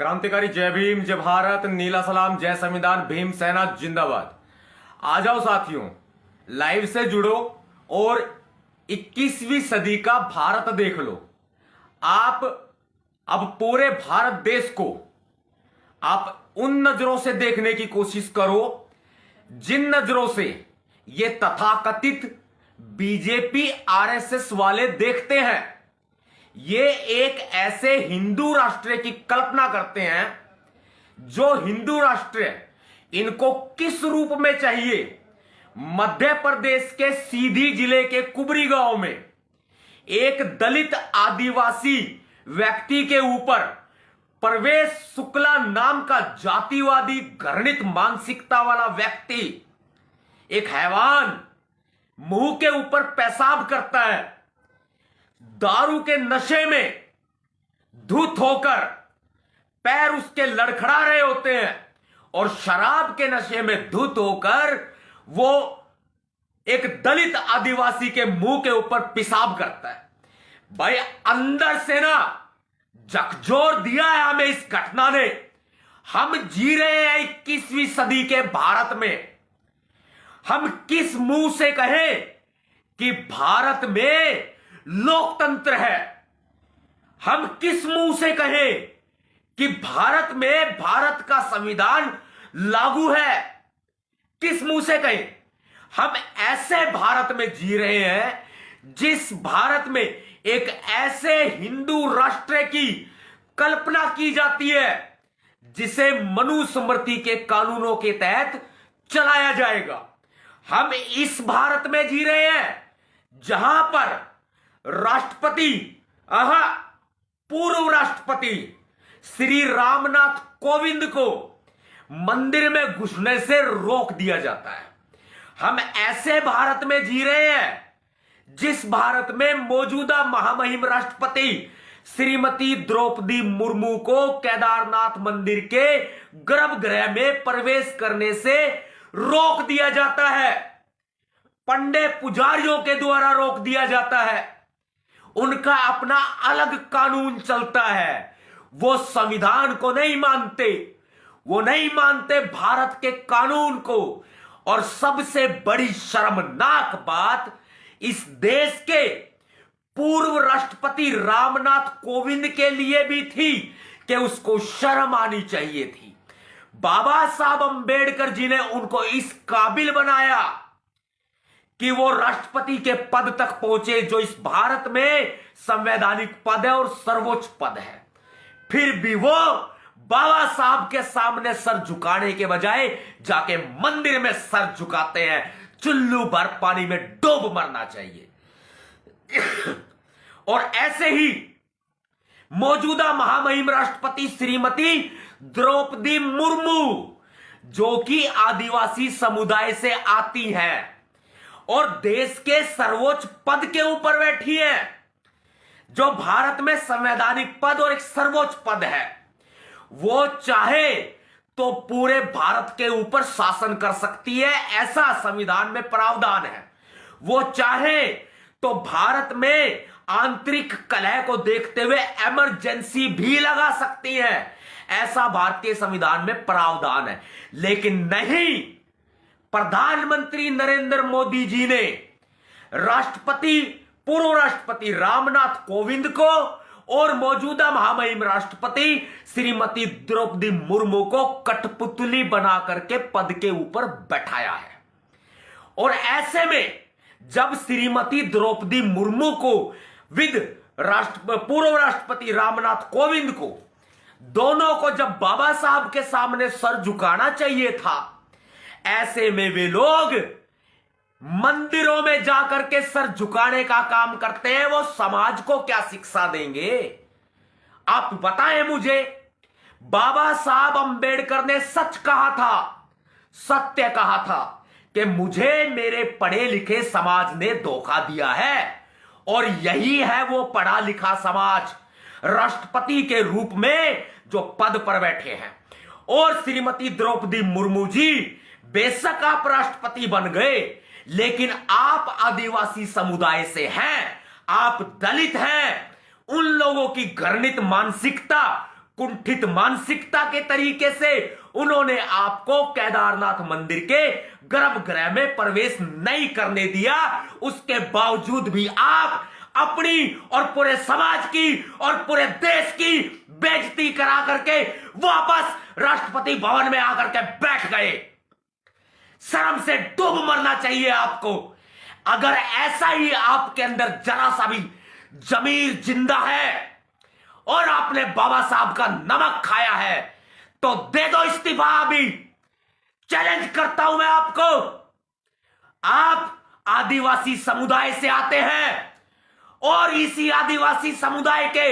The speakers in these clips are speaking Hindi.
क्रांतिकारी जय भीम, जय भारत, नीला सलाम, जय संविधान, भीम सेना जिंदाबाद। आ जाओ साथियों, लाइव से जुड़ो और 21वीं सदी का भारत देख लो। आप अब पूरे भारत देश को आप उन नजरों से देखने की कोशिश करो जिन नजरों से ये तथाकथित बीजेपी आरएसएस वाले देखते हैं। ये एक ऐसे हिंदू राष्ट्र की कल्पना करते हैं जो हिंदू राष्ट्र इनको किस रूप में चाहिए। मध्य प्रदेश के सीधी जिले के कुबरी गांव में एक दलित आदिवासी व्यक्ति के ऊपर प्रवेश शुक्ला नाम का जातिवादी घृणित मानसिकता वाला व्यक्ति, एक हैवान, मुंह के ऊपर पेशाब करता है, दारू के नशे में धुत होकर पैर उसके लड़खड़ा रहे होते हैं और शराब के नशे में धुत होकर वो एक दलित आदिवासी के मुंह के ऊपर पेशाब करता है। भाई अंदर से ना झकझोर दिया है हमें इस घटना ने। हम जी रहे हैं 21वीं सदी के भारत में। हम किस मुंह से कहें कि भारत में लोकतंत्र है? हम किस मुंह से कहें कि भारत में भारत का संविधान लागू है? किस मुंह से कहें? हम ऐसे भारत में जी रहे हैं जिस भारत में एक ऐसे हिंदू राष्ट्र की कल्पना की जाती है जिसे मनुस्मृति के कानूनों के तहत चलाया जाएगा। हम इस भारत में जी रहे हैं जहां पर राष्ट्रपति, पूर्व राष्ट्रपति श्री रामनाथ कोविंद को मंदिर में घुसने से रोक दिया जाता है। हम ऐसे भारत में जी रहे हैं जिस भारत में मौजूदा महामहिम राष्ट्रपति श्रीमती द्रौपदी मुर्मू को केदारनाथ मंदिर के गर्भगृह में प्रवेश करने से रोक दिया जाता है। पंडित पुजारियों के द्वारा रोक दिया जाता है। उनका अपना अलग कानून चलता है। वो संविधान को नहीं मानते, वो नहीं मानते भारत के कानून को। और सबसे बड़ी शर्मनाक बात इस देश के पूर्व राष्ट्रपति रामनाथ कोविंद के लिए भी थी कि उसको शर्म आनी चाहिए थी। बाबा साहब अंबेडकर जी ने उनको इस काबिल बनाया कि वो राष्ट्रपति के पद तक पहुंचे, जो इस भारत में संवैधानिक पद है और सर्वोच्च पद है। फिर भी वो बाबा साहब के सामने सर झुकाने के बजाय जाके मंदिर में सर झुकाते हैं। चुल्लू भर पानी में डूब मरना चाहिए। और ऐसे ही मौजूदा महामहिम राष्ट्रपति श्रीमती द्रौपदी मुर्मू, जो कि आदिवासी समुदाय से आती हैं और देश के सर्वोच्च पद के ऊपर बैठी है, जो भारत में संवैधानिक पद और एक सर्वोच्च पद है, वो चाहे तो पूरे भारत के ऊपर शासन कर सकती है, ऐसा संविधान में प्रावधान है। वो चाहे तो भारत में आंतरिक कलह को देखते हुए इमरजेंसी भी लगा सकती है, ऐसा भारतीय संविधान में प्रावधान है। लेकिन नहीं, प्रधानमंत्री नरेंद्र मोदी जी ने पूर्व राष्ट्रपति रामनाथ कोविंद को और मौजूदा महामहिम राष्ट्रपति श्रीमती द्रौपदी मुर्मू को कठपुतली बना करके पद के ऊपर बैठाया है। और ऐसे में जब श्रीमती द्रौपदी मुर्मू को पूर्व राष्ट्रपति रामनाथ कोविंद को, दोनों को जब बाबा साहब के सामने सर झुकाना चाहिए था, ऐसे में वे लोग मंदिरों में जाकर के सर झुकाने का काम करते हैं। वो समाज को क्या शिक्षा देंगे? आप बताएं मुझे। बाबा साहब अंबेडकर ने सच कहा था, सत्य कहा था कि मुझे मेरे पढ़े लिखे समाज ने धोखा दिया है और यही है वो पढ़ा लिखा समाज, राष्ट्रपति के रूप में जो पद पर बैठे हैं। और श्रीमती द्रौपदी मुर्मू जी, बेशक आप राष्ट्रपति बन गए, लेकिन आप आदिवासी समुदाय से हैं, आप दलित हैं। उन लोगों की घृणित मानसिकता कुंठित मानसिकता के तरीके से उन्होंने आपको केदारनाथ मंदिर के गर्भगृह में प्रवेश नहीं करने दिया। उसके बावजूद भी आप अपनी और पूरे समाज की और पूरे देश की बेइज्जती करा करके वापस राष्ट्रपति भवन में आकर के बैठ गए। शर्म से डूब मरना चाहिए आपको। अगर ऐसा ही आपके अंदर जरा सा भी जमीर जिंदा है और आपने बाबा साहब का नमक खाया है तो दे दो इस्तीफा अभी। चैलेंज करता हूं मैं आपको। आप आदिवासी समुदाय से आते हैं और इसी आदिवासी समुदाय के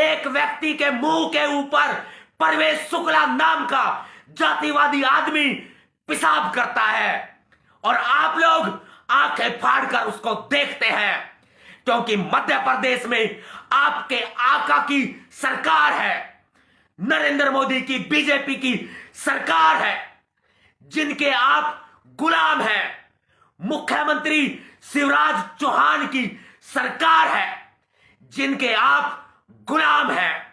एक व्यक्ति के मुंह के ऊपर परवेश शुक्ला नाम का जातिवादी आदमी पेशाब करता है और आप लोग आंखें फाड़कर उसको देखते हैं, क्योंकि मध्य प्रदेश में आपके आका की सरकार है, नरेंद्र मोदी की बीजेपी की सरकार है, जिनके आप गुलाम हैं। मुख्यमंत्री शिवराज चौहान की सरकार है, जिनके आप गुलाम हैं।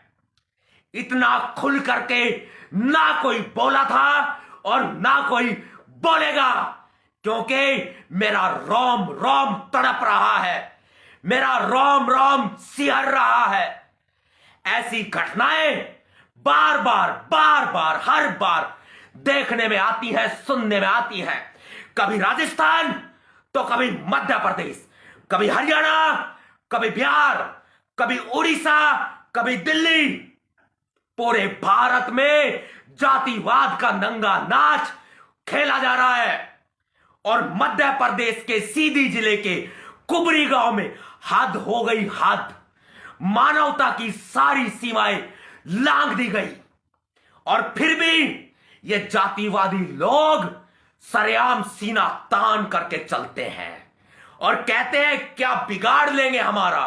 इतना खुल करके ना कोई बोला था और ना कोई बोलेगा, क्योंकि मेरा रोम रोम तड़प रहा है, मेरा रोम रोम सिहर रहा है। ऐसी घटनाएं बार बार हर बार देखने में आती हैं, सुनने में आती हैं। कभी राजस्थान तो कभी मध्य प्रदेश, कभी हरियाणा, कभी बिहार, कभी उड़ीसा, कभी दिल्ली। पूरे भारत में जातिवाद का नंगा नाच खेला जा रहा है और मध्य प्रदेश के सीधी जिले के कुबरी गांव में हद हो गई, हद। मानवता की सारी सीमाएं लांघ दी गई और फिर भी ये जातिवादी लोग सरेआम सीना तान करके चलते हैं और कहते हैं क्या बिगाड़ लेंगे हमारा।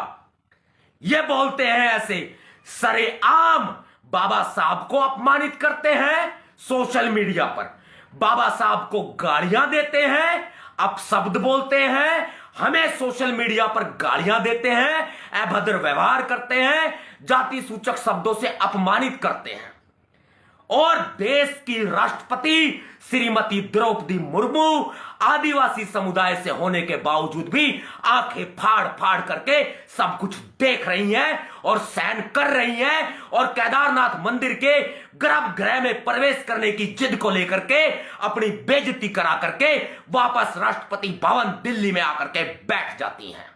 ये बोलते हैं ऐसे, सरेआम बाबा साहब को अपमानित करते हैं सोशल मीडिया पर, बाबा साहब को गालियां देते हैं, अपशब्द बोलते हैं, हमें सोशल मीडिया पर गालियां देते हैं, अभद्र व्यवहार करते हैं, जाति सूचक शब्दों से अपमानित करते हैं। और देश की राष्ट्रपति श्रीमती द्रौपदी मुर्मू आदिवासी समुदाय से होने के बावजूद भी आंखें फाड़ फाड़ करके सब कुछ देख रही हैं और सहन कर रही हैं और केदारनाथ मंदिर के गर्भगृह में प्रवेश करने की जिद को लेकर के अपनी बेइज्जती करा करके वापस राष्ट्रपति भवन दिल्ली में आकर के बैठ जाती हैं।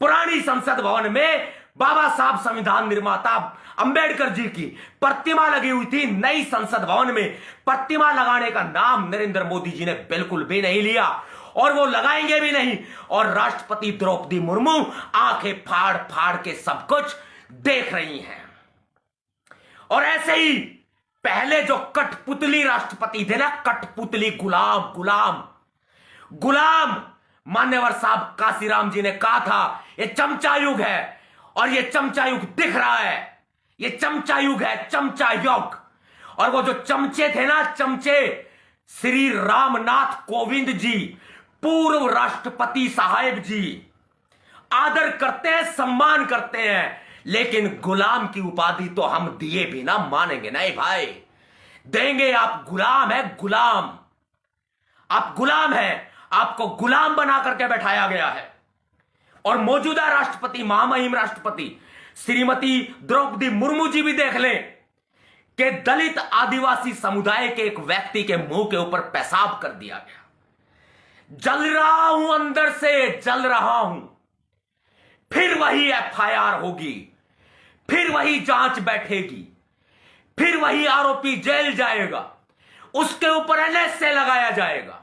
पुरानी संसद भवन में बाबा साहब संविधान निर्माता अंबेडकर जी की प्रतिमा लगी हुई थी। नई संसद भवन में प्रतिमा लगाने का नाम नरेंद्र मोदी जी ने बिल्कुल भी नहीं लिया और वो लगाएंगे भी नहीं। और राष्ट्रपति द्रौपदी मुर्मू आंखें फाड़ फाड़ के सब कुछ देख रही हैं। और ऐसे ही पहले जो कठपुतली राष्ट्रपति थे ना, कठपुतली गुलाम गुलाम गुलाम, मान्यवर साहब काशीराम जी ने कहा था ये चमचा युग है और ये चमचा युग दिख रहा है, ये चमचा युग है, चमचा युग। और वो जो चमचे थे ना, चमचे श्री रामनाथ कोविंद जी, पूर्व राष्ट्रपति साहब जी, आदर करते हैं, सम्मान करते हैं, लेकिन गुलाम की उपाधि तो हम दिए भी ना मानेंगे। नहीं भाई, देंगे। आप गुलाम है, गुलाम। आप गुलाम है, आपको गुलाम बना करके बैठाया गया है। और मौजूदा राष्ट्रपति, महामहिम राष्ट्रपति श्रीमती द्रौपदी मुर्मू जी भी देख लें कि दलित आदिवासी समुदाय के एक व्यक्ति के मुंह के ऊपर पेशाब कर दिया गया। जल रहा हूं, अंदर से जल रहा हूं। फिर वही एफआईआर होगी, फिर वही जांच बैठेगी, फिर वही आरोपी जेल जाएगा, उसके ऊपर एनएसए लगाया जाएगा,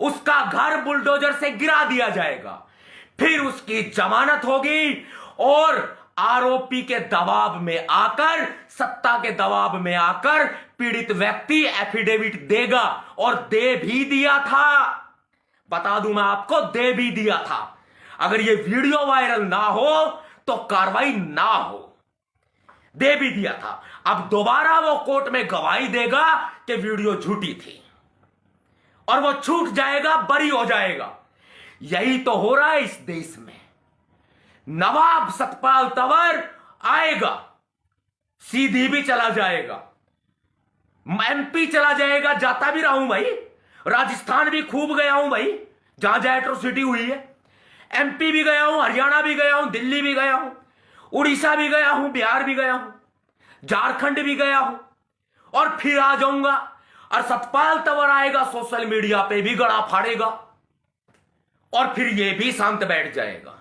उसका घर बुलडोजर से गिरा दिया जाएगा, फिर उसकी जमानत होगी और आरोपी के दबाव में आकर, सत्ता के दबाव में आकर पीड़ित व्यक्ति एफिडेविट देगा और दे भी दिया था। बता दूं मैं आपको, दे भी दिया था। अगर ये वीडियो वायरल ना हो तो कार्रवाई ना हो, दे भी दिया था। अब दोबारा वो कोर्ट में गवाही देगा कि वीडियो झूठी थी और वो छूट जाएगा, बरी हो जाएगा। यही तो हो रहा है इस देश में। नवाब सतपाल तंवर आएगा सीधी भी चला जाएगा, एमपी चला जाएगा, जाता भी रहा हूं भाई, राजस्थान भी खूब गया हूं भाई, जहां जहां एट्रोसिटी हुई है। एमपी भी गया हूं, हरियाणा भी गया हूं, दिल्ली भी गया हूं, उड़ीसा भी गया हूं, बिहार भी गया हूं, झारखंड भी गया हूं, और फिर आ जाऊंगा। और सतपाल तंवर आएगा, सोशल मीडिया पे भी गड़ा फाड़ेगा, और फिर ये भी शांत बैठ जाएगा,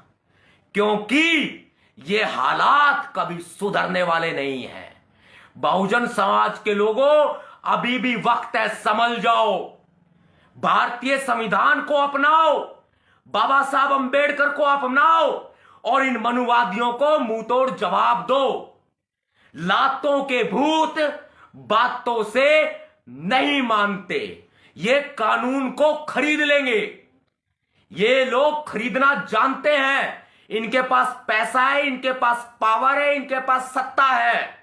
क्योंकि ये हालात कभी सुधरने वाले नहीं हैं। बहुजन समाज के लोगों, अभी भी वक्त है, समझ जाओ, भारतीय संविधान को अपनाओ, बाबा साहब अंबेडकर को अपनाओ, और इन मनुवादियों को मुंहतोड़ जवाब दो। लातों के भूत बातों से नहीं मानते, ये कानून को खरीद लेंगे। ये लोग खरीदना जानते हैं, इनके पास पैसा है, इनके पास पावर है, इनके पास सत्ता है,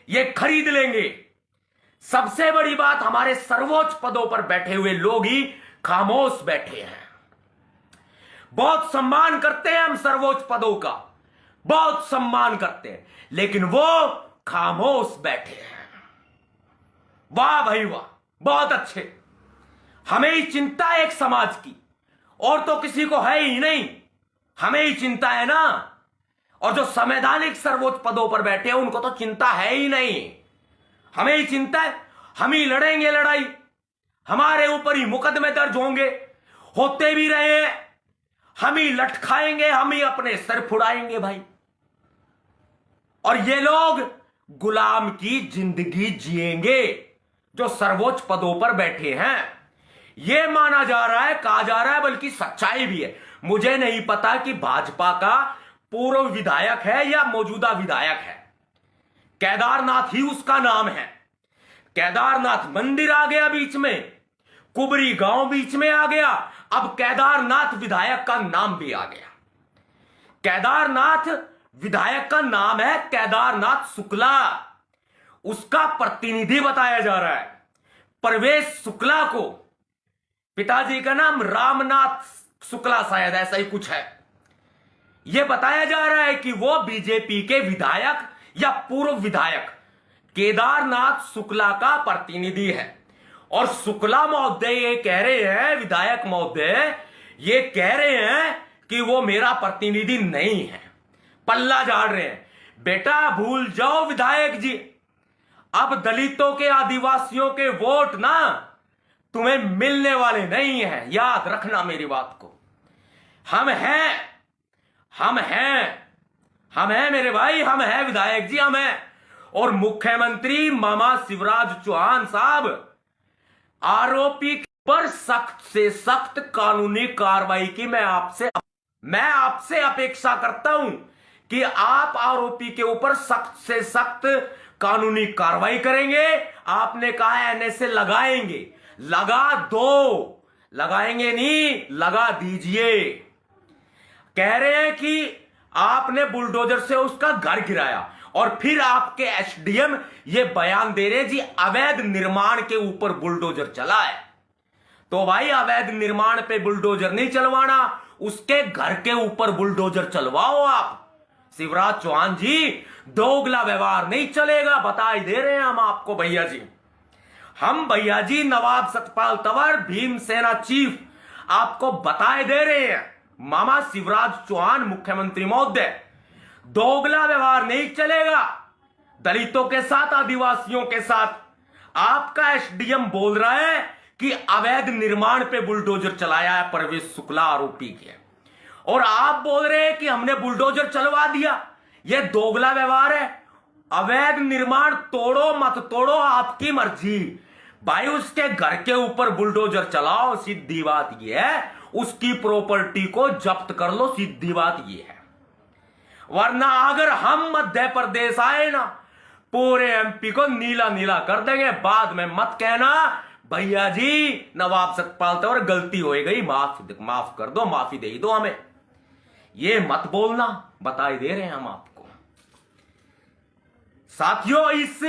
ये खरीद लेंगे। सबसे बड़ी बात, हमारे सर्वोच्च पदों पर बैठे हुए लोग ही खामोश बैठे हैं। बहुत सम्मान करते हैं हम सर्वोच्च पदों का, बहुत सम्मान करते हैं, लेकिन वो खामोश बैठे हैं। वाह भाई वाह, बहुत अच्छे। हमें ही चिंता है एक समाज की, और तो किसी को है ही नहीं, हमें ही चिंता है ना। और जो संवैधानिक सर्वोच्च पदों पर बैठे हैं उनको तो चिंता है ही नहीं, हमें ही चिंता है। हम ही लड़ेंगे लड़ाई, हमारे ऊपर ही मुकदमे दर्ज होंगे, होते भी रहे, हम ही लटकाएंगे, हम ही अपने सर फुड़ाएंगे भाई। और ये लोग गुलाम की जिंदगी जिएंगे जो सर्वोच्च पदों पर बैठे हैं। यह माना जा रहा है, कहा जा रहा है, बल्कि सच्चाई भी है। मुझे नहीं पता कि भाजपा का पूर्व विधायक है या मौजूदा विधायक है, केदारनाथ ही उसका नाम है। केदारनाथ मंदिर आ गया बीच में, कुबरी गांव बीच में आ गया, अब केदारनाथ विधायक का नाम भी आ गया। केदारनाथ विधायक का नाम है केदारनाथ शुक्ला, उसका प्रतिनिधि बताया जा रहा है परवेश शुक्ला को। पिताजी का नाम रामनाथ शुक्ला, शायद ऐसा ही कुछ है। यह बताया जा रहा है कि वो बीजेपी के विधायक या पूर्व विधायक केदारनाथ शुक्ला का प्रतिनिधि है। और शुक्ला महोदय ये कह रहे हैं, विधायक महोदय ये कह रहे हैं कि वो मेरा प्रतिनिधि नहीं है, पल्ला झाड़ रहे हैं। बेटा भूल जाओ विधायक जी, अब दलितों के, आदिवासियों के वोट ना तुम्हें मिलने वाले नहीं हैं, याद रखना मेरी बात को। हम हैं, हम हैं, हम हैं मेरे भाई, हम हैं विधायक जी, हम हैं। और मुख्यमंत्री मामा शिवराज चौहान साहब आरोपी पर सख्त से सख्त कानूनी कार्रवाई की मैं आपसे अपेक्षा करता हूं कि आप आरोपी के ऊपर सख्त से सख्त कानूनी कार्रवाई करेंगे। आपने कहा एनएसए लगाएंगे, लगा दो, लगाएंगे नहीं, लगा दीजिए। कह रहे हैं कि आपने बुलडोजर से उसका घर गिराया, और फिर आपके एसडीएम ये बयान दे रहे हैं जी अवैध निर्माण के ऊपर बुलडोजर चला है। तो भाई अवैध निर्माण पे बुलडोजर नहीं चलवाना, उसके घर के ऊपर बुलडोजर चलवाओ आप। शिवराज चौहान जी, दोगला व्यवहार नहीं चलेगा, बता ही दे रहे हैं हम आपको भैया जी। हम भैया जी नवाब सतपाल तंवर, भीमसेना चीफ, आपको बताए दे रहे हैं, मामा शिवराज चौहान मुख्यमंत्री महोदय, दोगला व्यवहार नहीं चलेगा दलितों के साथ, आदिवासियों के साथ। आपका एसडीएम बोल रहा है कि अवैध निर्माण पे बुलडोजर चलाया है परवेश शुक्ला आरोपी के, और आप बोल रहे हैं कि हमने बुलडोजर चलवा दिया। यह दोगला व्यवहार है। अवैध निर्माण तोड़ो मत तोड़ो आपकी मर्जी भाई, उसके घर के ऊपर बुलडोजर चलाओ, सीधी बात यह है। उसकी प्रॉपर्टी को जब्त कर लो, सीधी बात यह है। वरना अगर हम मध्य प्रदेश आए ना, पूरे एमपी को नीला नीला कर देंगे। बाद में मत कहना भैया जी नवाब सतपाल तंवर गलती हो गई, माफ कर दो, माफी दे दो हमें, ये मत बोलना, बता ही दे रहे हैं हम आपको। साथियों, इस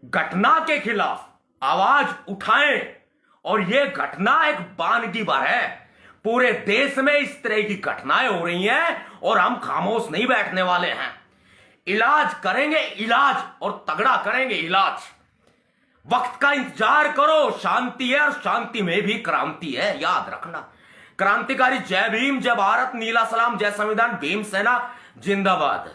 घटना के खिलाफ आवाज उठाएं, और यह घटना एक बानगी बार है। पूरे देश में इस तरह की घटनाएं हो रही हैं और हम खामोश नहीं बैठने वाले हैं। इलाज करेंगे, इलाज और तगड़ा करेंगे इलाज। वक्त का इंतजार करो, शांति है और शांति में भी क्रांति है, याद रखना। क्रांतिकारी जय भीम, जय भारत, नीला सलाम, जय संविधान, भीम सेना जिंदाबाद।